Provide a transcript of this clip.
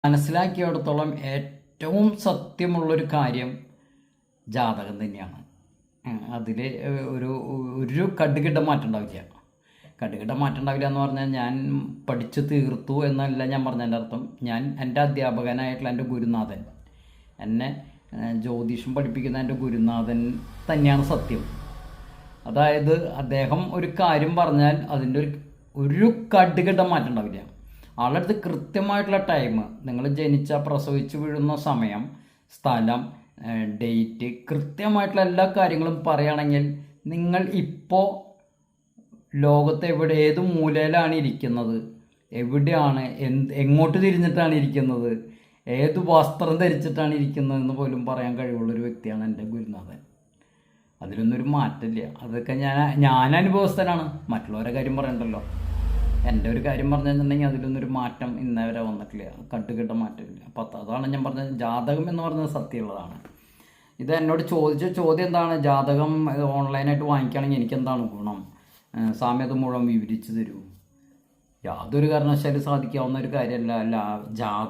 മനസ്സിലാക്കിയിടത്തോളം ഏറ്റവും സത്യമുള്ളൊരു കാര്യം ജാതകം തന്നെയാണ്. അതിൽ ഒരു ഒരു കടുകിട മാറ്റം ഉണ്ടാവില്ല. കടുകിട മാറ്റം ഉണ്ടാവില്ല എന്ന് പറഞ്ഞാൽ ഞാൻ പഠിച്ചു തീർത്തു എന്നല്ല ഞാൻ പറഞ്ഞതിൻ്റെ അർത്ഥം. എൻ്റെ അധ്യാപകനായിട്ടുള്ള എൻ്റെ ഗുരുനാഥൻ, എന്നെ ജ്യോതിഷം പഠിപ്പിക്കുന്ന എൻ്റെ ഗുരുനാഥൻ തന്നെയാണ് സത്യം. അതായത് അദ്ദേഹം ഒരു കാര്യം പറഞ്ഞാൽ അതിൻ്റെ ഒരു കടുകിട മാറ്റം ഉണ്ടാവില്ല. ആളുടെ അടുത്ത് കൃത്യമായിട്ടുള്ള ടൈം, നിങ്ങൾ പ്രസവിച്ച് വീഴുന്ന സമയം, സ്ഥലം, ഡേറ്റ്, കൃത്യമായിട്ടുള്ള എല്ലാ കാര്യങ്ങളും പറയുകയാണെങ്കിൽ നിങ്ങൾ ഇപ്പോൾ ലോകത്ത് ഏത് മൂലയിലാണ് ഇരിക്കുന്നത്, എവിടെയാണ്, എങ്ങോട്ട് തിരിഞ്ഞിട്ടാണ് ഇരിക്കുന്നത്, ഏത് വസ്ത്രം ധരിച്ചിട്ടാണ് ഇരിക്കുന്നതെന്ന് പോലും പറയാൻ കഴിവുള്ളൊരു വ്യക്തിയാണ് എൻ്റെ ഗുരുനാഥൻ. അതിലൊന്നൊരു മാറ്റമില്ല. അതൊക്കെ ഞാൻ അനുഭവസ്ഥനാണ്. മറ്റുള്ളവരുടെ കാര്യം പറയണ്ടല്ലോ. എൻ്റെ ഒരു കാര്യം പറഞ്ഞിട്ടുണ്ടെങ്കിൽ അതിലൊന്നൊരു മാറ്റം ഇന്നേ വരെ വന്നിട്ടില്ല. കട്ടുകെട്ട മാറ്റമില്ല. അപ്പം അതാണ് ഞാൻ പറഞ്ഞത്, ജാതകം എന്ന് പറഞ്ഞത് സത്യമുള്ളതാണ്. ഇത് എന്നോട് ചോദിച്ച ചോദ്യം എന്താണ്, ജാതകം ഓൺലൈനായിട്ട് വാങ്ങിക്കുകയാണെങ്കിൽ എനിക്കെന്താണ് ഗുണം, സ്വാമി അത് മുഴുവൻ വിവരിച്ചു തരൂ. യാതൊരു കാരണവശാലും സാധിക്കാവുന്ന ഒരു കാര്യമല്ല.